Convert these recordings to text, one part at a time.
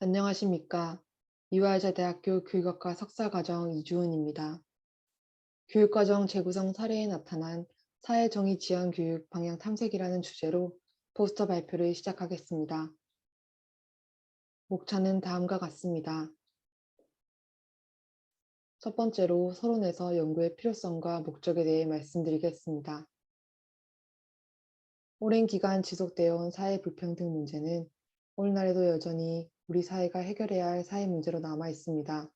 안녕하십니까. 이화여자대학교 교육학과 석사과정 이주은입니다. 교육과정 재구성 사례에 나타난 사회정의 지향 교육 방향 탐색이라는 주제로 포스터 발표를 시작하겠습니다. 목차는 다음과 같습니다. 첫 번째로 서론에서 연구의 필요성과 목적에 대해 말씀드리겠습니다. 오랜 기간 지속되어 온 사회 불평등 문제는 오늘날에도 여전히 우리 사회가 해결해야 할 사회 문제로 남아 있습니다.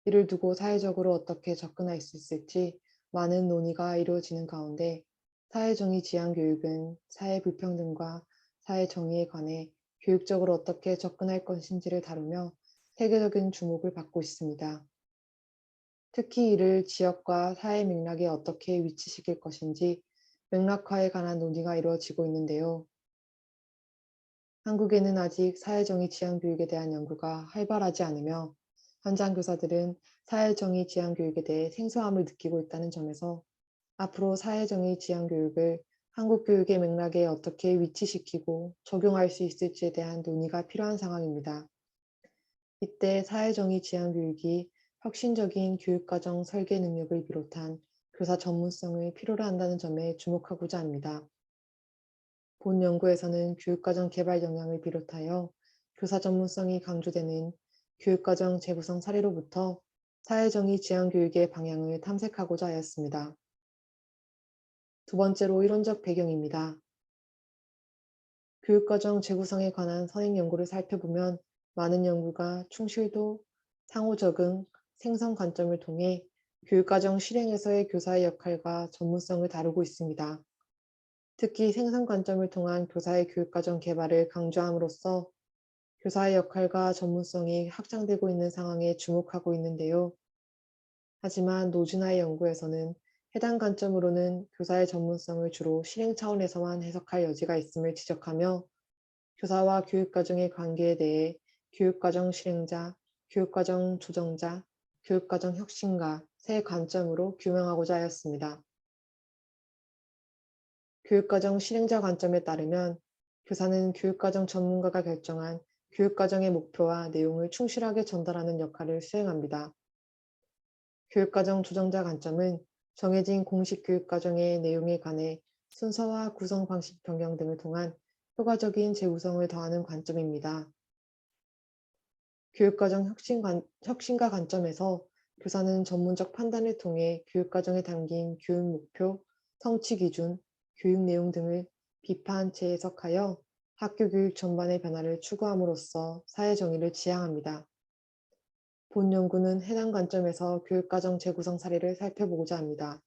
이를 두고 사회적으로 어떻게 접근할 수 있을지 많은 논의가 이루어지는 가운데 사회정의 지향 교육은 사회 불평등과 사회정의에 관해 교육적으로 어떻게 접근할 것인지를 다루며 세계적인 주목을 받고 있습니다. 특히 이를 지역과 사회 맥락에 어떻게 위치시킬 것인지 맥락화에 관한 논의가 이루어지고 있는데요. 한국에는 아직 사회정의 지향 교육에 대한 연구가 활발하지 않으며 현장 교사들은 사회정의 지향 교육에 대해 생소함을 느끼고 있다는 점에서 앞으로 사회정의 지향 교육을 한국 교육의 맥락에 어떻게 위치시키고 적용할 수 있을지에 대한 논의가 필요한 상황입니다. 이때 사회정의 지향 교육이 혁신적인 교육과정 설계 능력을 비롯한 교사 전문성을 필요로 한다는 점에 주목하고자 합니다. 본 연구에서는 교육과정 개발 역량을 비롯하여 교사 전문성이 강조되는 교육과정 재구성 사례로부터 사회정의 지향 교육의 방향을 탐색하고자 하였습니다. 두 번째로 이론적 배경입니다. 교육과정 재구성에 관한 선행 연구를 살펴보면 많은 연구가 충실도, 상호적응, 생성 관점을 통해 교육과정 실행에서의 교사의 역할과 전문성을 다루고 있습니다. 특히 생산 관점을 통한 교사의 교육과정 개발을 강조함으로써 교사의 역할과 전문성이 확장되고 있는 상황에 주목하고 있는데요. 하지만 노즈나의 연구에서는 해당 관점으로는 교사의 전문성을 주로 실행 차원에서만 해석할 여지가 있음을 지적하며 교사와 교육과정의 관계에 대해 교육과정 실행자, 교육과정 조정자, 교육과정 혁신가 세 관점으로 규명하고자 하였습니다. 교육과정 실행자 관점에 따르면 교사는 교육과정 전문가가 결정한 교육과정의 목표와 내용을 충실하게 전달하는 역할을 수행합니다. 교육과정 조정자 관점은 정해진 공식 교육과정의 내용에 관해 순서와 구성 방식 변경 등을 통한 효과적인 재구성을 더하는 관점입니다. 교육과정 혁신가 관점에서 교사는 전문적 판단을 통해 교육과정에 담긴 교육 목표, 성취 기준, 교육 내용 등을 비판, 재해석하여 학교 교육 전반의 변화를 추구함으로써 사회 정의를 지향합니다. 본 연구는 해당 관점에서 교육과정 재구성 사례를 살펴보고자 합니다.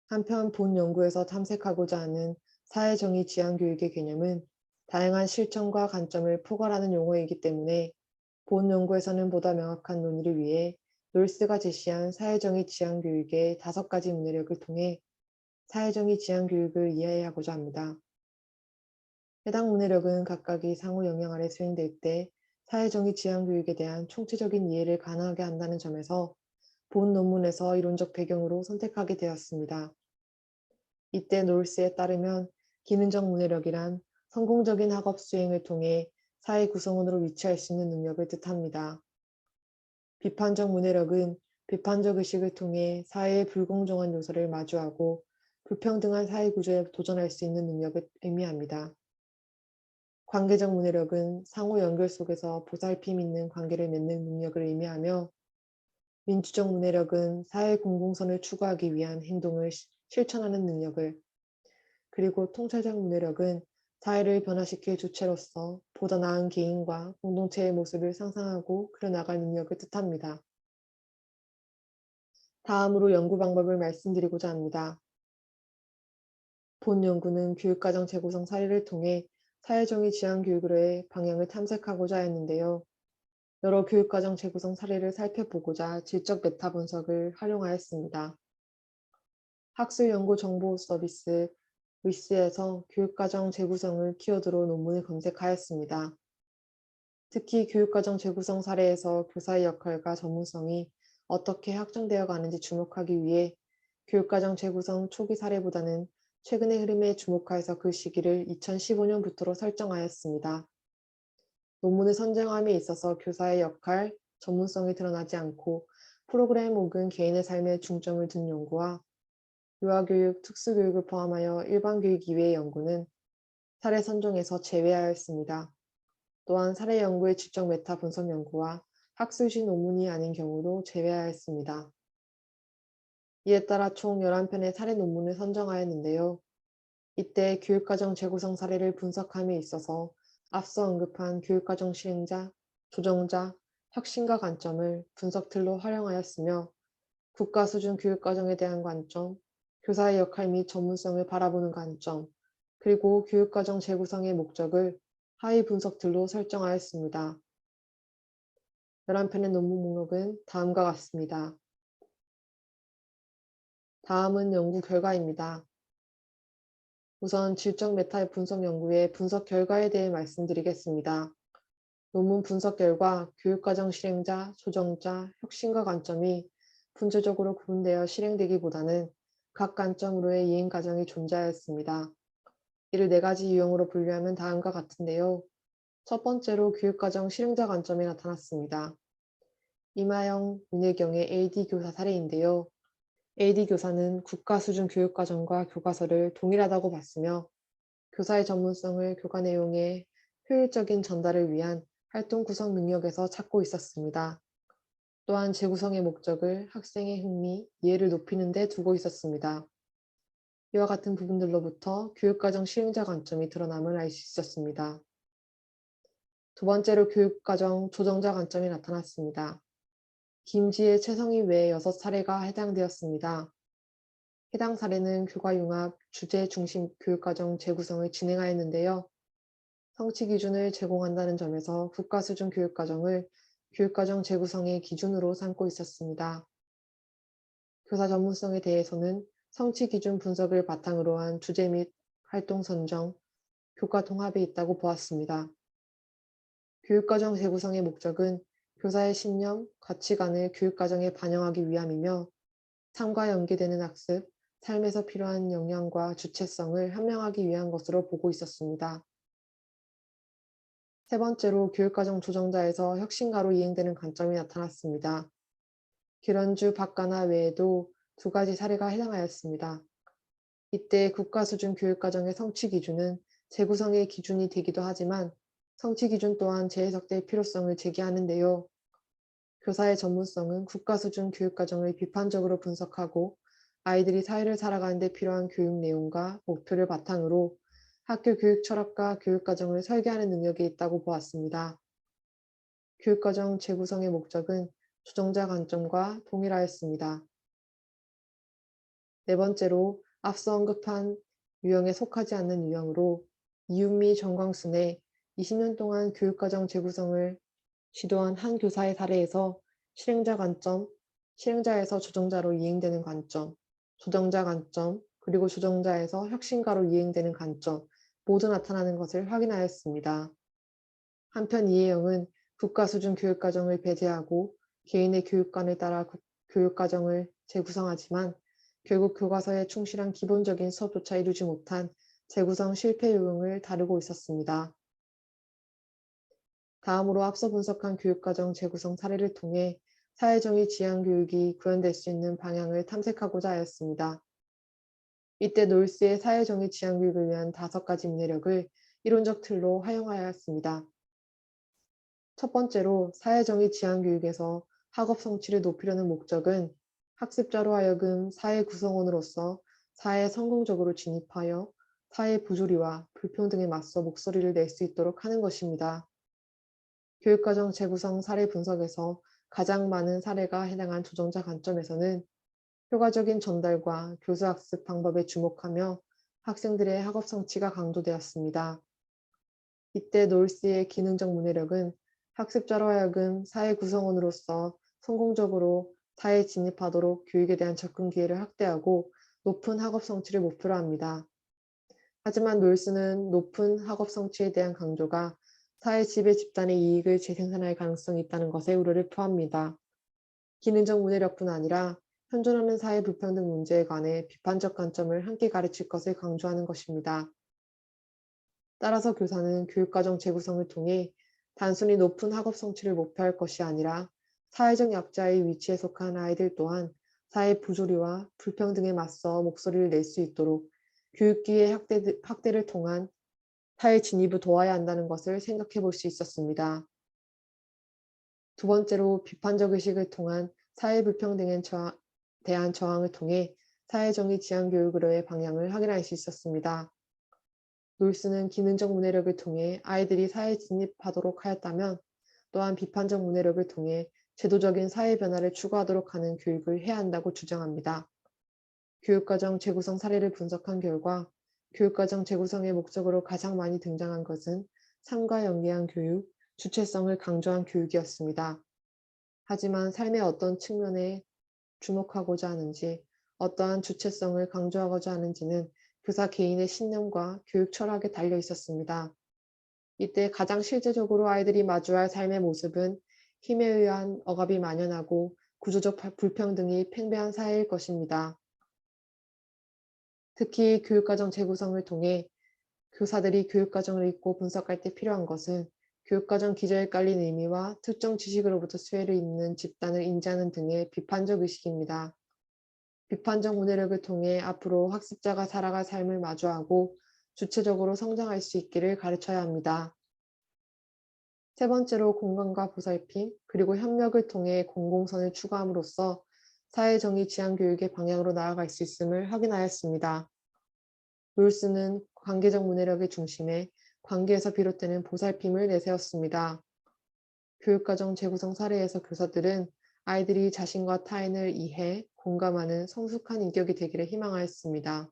한편 본 연구에서 탐색하고자 하는 사회정의 지향 교육의 개념은 다양한 실천과 관점을 포괄하는 용어이기 때문에 본 연구에서는 보다 명확한 논의를 위해 롤스가 제시한 사회정의 지향 교육의 5가지 문해력을 통해 사회정의 지향 교육을 이해하고자 합니다. 해당 문해력은 각각이 상호 영향 아래 수행될 때 사회정의 지향 교육에 대한 총체적인 이해를 가능하게 한다는 점에서 본 논문에서 이론적 배경으로 선택하게 되었습니다. 이때 놀스에 따르면 기능적 문해력이란 성공적인 학업 수행을 통해 사회 구성원으로 위치할 수 있는 능력을 뜻합니다. 비판적 문해력은 비판적 의식을 통해 사회의 불공정한 요소를 마주하고 불평등한 사회 구조에 도전할 수 있는 능력을 의미합니다. 관계적 문해력은 상호 연결 속에서 보살핌 있는 관계를 맺는 능력을 의미하며 민주적 문해력은 사회 공공선을 추구하기 위한 행동을 실천하는 능력을, 그리고 통찰적 문해력은 사회를 변화시킬 주체로서 보다 나은 개인과 공동체의 모습을 상상하고 그려나갈 능력을 뜻합니다. 다음으로 연구 방법을 말씀드리고자 합니다. 본 연구는 교육과정 재구성 사례를 통해 사회정의 지향 교육으로의 방향을 탐색하고자 했는데요. 여러 교육과정 재구성 사례를 살펴보고자 질적 메타 분석을 활용하였습니다. 학술연구정보서비스 위스에서 교육과정 재구성을 키워드로 논문을 검색하였습니다. 특히 교육과정 재구성 사례에서 교사의 역할과 전문성이 어떻게 확정되어 가는지 주목하기 위해 교육과정 재구성 초기 사례보다는 최근의 흐름에 주목하여서 그 시기를 2015년부터로 설정하였습니다. 논문을 선정함에 있어서 교사의 역할, 전문성이 드러나지 않고 프로그램 혹은 개인의 삶에 중점을 둔 연구와 유아교육, 특수교육을 포함하여 일반교육 이외의 연구는 사례 선정에서 제외하였습니다. 또한 사례 연구의 지적 메타 분석 연구와 학술지 논문이 아닌 경우도 제외하였습니다. 이에 따라 총 11편의 사례 논문을 선정하였는데요. 이때 교육과정 재구성 사례를 분석함에 있어서 앞서 언급한 교육과정 실행자, 조정자, 혁신가 관점을 분석 틀로 활용하였으며 국가 수준 교육과정에 대한 관점, 교사의 역할 및 전문성을 바라보는 관점, 그리고 교육과정 재구성의 목적을 하위 분석 틀로 설정하였습니다. 11편의 논문 목록은 다음과 같습니다. 다음은 연구 결과입니다. 우선 질적 메타 분석 연구의 분석 결과에 대해 말씀드리겠습니다. 논문 분석 결과 교육과정 실행자, 조정자, 혁신가 관점이 분체적으로 구분되어 실행되기보다는 각 관점으로의 이행 과정이 존재하였습니다. 이를 4가지 유형으로 분류하면 다음과 같은데요. 첫 번째로 교육과정 실행자 관점이 나타났습니다. 이마영, 윤혜경의 AD 교사 사례인데요. AD 교사는 국가 수준 교육과정과 교과서를 동일하다고 봤으며 교사의 전문성을 교과 내용의 효율적인 전달을 위한 활동 구성 능력에서 찾고 있었습니다. 또한 재구성의 목적을 학생의 흥미, 이해를 높이는 데 두고 있었습니다. 이와 같은 부분들로부터 교육과정 실행자 관점이 드러남을 알 수 있었습니다. 두 번째로 교육과정 조정자 관점이 나타났습니다. 김지혜, 최성희 외 6사례가 해당되었습니다. 해당 사례는 교과융합, 주제 중심 교육과정 재구성을 진행하였는데요. 성취 기준을 제공한다는 점에서 국가 수준 교육과정을 교육과정 재구성의 기준으로 삼고 있었습니다. 교사 전문성에 대해서는 성취 기준 분석을 바탕으로 한 주제 및 활동 선정, 교과 통합이 있다고 보았습니다. 교육과정 재구성의 목적은 교사의 신념, 가치관을 교육과정에 반영하기 위함이며 삶과 연계되는 학습, 삶에서 필요한 역량과 주체성을 함양하기 위한 것으로 보고 있었습니다. 세 번째로 교육과정 조정자에서 혁신가로 이행되는 관점이 나타났습니다. 기런주, 박가나 외에도 2가지 사례가 해당하였습니다. 이때 국가 수준 교육과정의 성취 기준은 재구성의 기준이 되기도 하지만 성취 기준 또한 재해석될 필요성을 제기하는데요. 교사의 전문성은 국가 수준 교육과정을 비판적으로 분석하고 아이들이 사회를 살아가는 데 필요한 교육 내용과 목표를 바탕으로 학교 교육 철학과 교육과정을 설계하는 능력이 있다고 보았습니다. 교육과정 재구성의 목적은 조정자 관점과 동일하였습니다. 네 번째로 앞서 언급한 유형에 속하지 않는 유형으로 이윤미, 정광순의 20년 동안 교육과정 재구성을 시도한 한 교사의 사례에서 실행자 관점, 실행자에서 조정자로 이행되는 관점, 조정자 관점, 그리고 조정자에서 혁신가로 이행되는 관점 모두 나타나는 것을 확인하였습니다. 한편 이혜영은 국가 수준 교육과정을 배제하고 개인의 교육관을 따라 교육과정을 재구성하지만 결국 교과서에 충실한 기본적인 수업조차 이루지 못한 재구성 실패 요령을 다루고 있었습니다. 다음으로 앞서 분석한 교육과정 재구성 사례를 통해 사회정의 지향교육이 구현될 수 있는 방향을 탐색하고자 하였습니다. 이때 놀스의 사회정의 지향교육을 위한 5가지 문해력을 이론적 틀로 활용하였습니다. 첫 번째로 사회정의 지향교육에서 학업 성취를 높이려는 목적은 학습자로 하여금 사회 구성원으로서 사회에 성공적으로 진입하여 사회 부조리와 불평등에 맞서 목소리를 낼 수 있도록 하는 것입니다. 교육과정 재구성 사례 분석에서 가장 많은 사례가 해당한 조정자 관점에서는 효과적인 전달과 교수학습 방법에 주목하며 학생들의 학업 성취가 강조되었습니다. 이때 놀스의 기능적 문해력은 학습자로 하여금 사회 구성원으로서 성공적으로 사회에 진입하도록 교육에 대한 접근 기회를 확대하고 높은 학업 성취를 목표로 합니다. 하지만 놀스는 높은 학업 성취에 대한 강조가 사회 지배 집단의 이익을 재생산할 가능성이 있다는 것에 우려를 표합니다. 기능적 문해력뿐 아니라 현존하는 사회 불평등 문제에 관해 비판적 관점을 함께 가르칠 것을 강조하는 것입니다. 따라서 교사는 교육과정 재구성을 통해 단순히 높은 학업 성취를 목표할 것이 아니라 사회적 약자의 위치에 속한 아이들 또한 사회 부조리와 불평등에 맞서 목소리를 낼 수 있도록 교육기의 확대를 통한 사회 진입을 도와야 한다는 것을 생각해 볼 수 있었습니다. 두 번째로 비판적 의식을 통한 사회 불평등에 대한 저항을 통해 사회정의 지향 교육으로의 방향을 확인할 수 있었습니다. 놀스는 기능적 문해력을 통해 아이들이 사회에 진입하도록 하였다면 또한 비판적 문해력을 통해 제도적인 사회 변화를 추구하도록 하는 교육을 해야 한다고 주장합니다. 교육과정 재구성 사례를 분석한 결과 교육과정 재구성의 목적으로 가장 많이 등장한 것은 삶과 연계한 교육, 주체성을 강조한 교육이었습니다. 하지만 삶의 어떤 측면에 주목하고자 하는지, 어떠한 주체성을 강조하고자 하는지는 교사 개인의 신념과 교육 철학에 달려 있었습니다. 이때 가장 실제적으로 아이들이 마주할 삶의 모습은 힘에 의한 억압이 만연하고 구조적 불평등이 팽배한 사회일 것입니다. 특히 교육과정 재구성을 통해 교사들이 교육과정을 읽고 분석할 때 필요한 것은 교육과정 기저에 깔린 의미와 특정 지식으로부터 수혜를 입는 집단을 인지하는 등의 비판적 의식입니다. 비판적 문해력을 통해 앞으로 학습자가 살아갈 삶을 마주하고 주체적으로 성장할 수 있기를 가르쳐야 합니다. 세 번째로 공감과 보살핌, 그리고 협력을 통해 공공선을 추구함으로써 사회정의 지향 교육의 방향으로 나아갈 수 있음을 확인하였습니다. 롤스는 관계적 문해력의 중심에 관계에서 비롯되는 보살핌을 내세웠습니다. 교육과정 재구성 사례에서 교사들은 아이들이 자신과 타인을 이해, 공감하는 성숙한 인격이 되기를 희망하였습니다.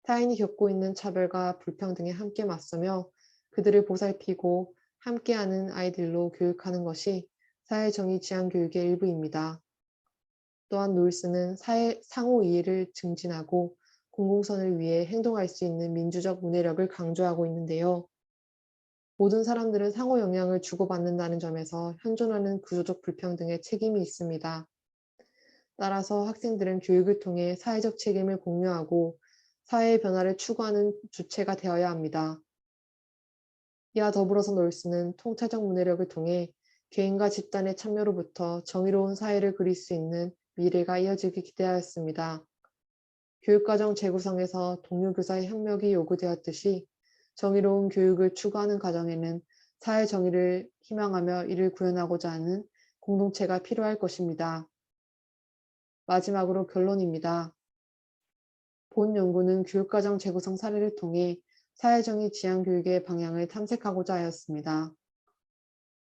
타인이 겪고 있는 차별과 불평등에 함께 맞서며 그들을 보살피고 함께하는 아이들로 교육하는 것이 사회정의 지향 교육의 일부입니다. 또한 놀스는 상호 이해를 증진하고 공공선을 위해 행동할 수 있는 민주적 문해력을 강조하고 있는데요. 모든 사람들은 상호 영향을 주고받는다는 점에서 현존하는 구조적 불평등에 책임이 있습니다. 따라서 학생들은 교육을 통해 사회적 책임을 공유하고 사회의 변화를 추구하는 주체가 되어야 합니다. 이와 더불어서 놀스는 통찰적 문해력을 통해 개인과 집단의 참여로부터 정의로운 사회를 그릴 수 있는 미래가 이어지길 기대하였습니다. 교육과정 재구성에서 동료 교사의 협력이 요구되었듯이 정의로운 교육을 추구하는 과정에는 사회 정의를 희망하며 이를 구현하고자 하는 공동체가 필요할 것입니다. 마지막으로 결론입니다. 본 연구는 교육과정 재구성 사례를 통해 사회정의 지향 교육의 방향을 탐색하고자 하였습니다.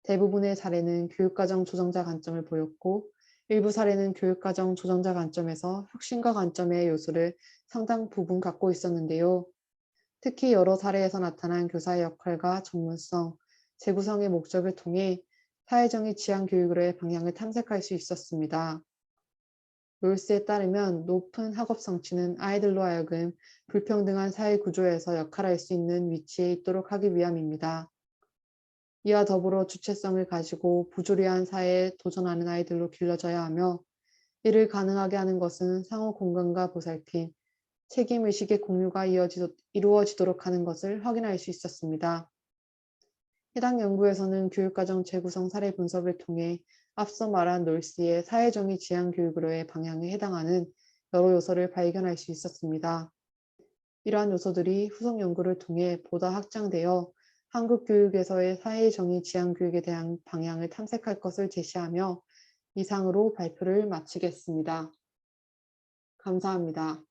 대부분의 사례는 교육과정 조정자 관점을 보였고 일부 사례는 교육과정 조정자 관점에서 혁신과 관점의 요소를 상당 부분 갖고 있었는데요. 특히 여러 사례에서 나타난 교사의 역할과 전문성, 재구성의 목적을 통해 사회정의 지향 교육으로의 방향을 탐색할 수 있었습니다. 롤스에 따르면 높은 학업 성취는 아이들로 하여금 불평등한 사회 구조에서 역할할 수 있는 위치에 있도록 하기 위함입니다. 이와 더불어 주체성을 가지고 부조리한 사회에 도전하는 아이들로 길러져야 하며 이를 가능하게 하는 것은 상호 공감과 보살핌, 책임의식의 공유가 이루어지도록 하는 것을 확인할 수 있었습니다. 해당 연구에서는 교육과정 재구성 사례 분석을 통해 앞서 말한 놀스의 사회정의 지향 교육으로의 방향에 해당하는 여러 요소를 발견할 수 있었습니다. 이러한 요소들이 후속 연구를 통해 보다 확장되어 한국 교육에서의 사회정의 지향 교육에 대한 방향을 탐색할 것을 제시하며 이상으로 발표를 마치겠습니다. 감사합니다.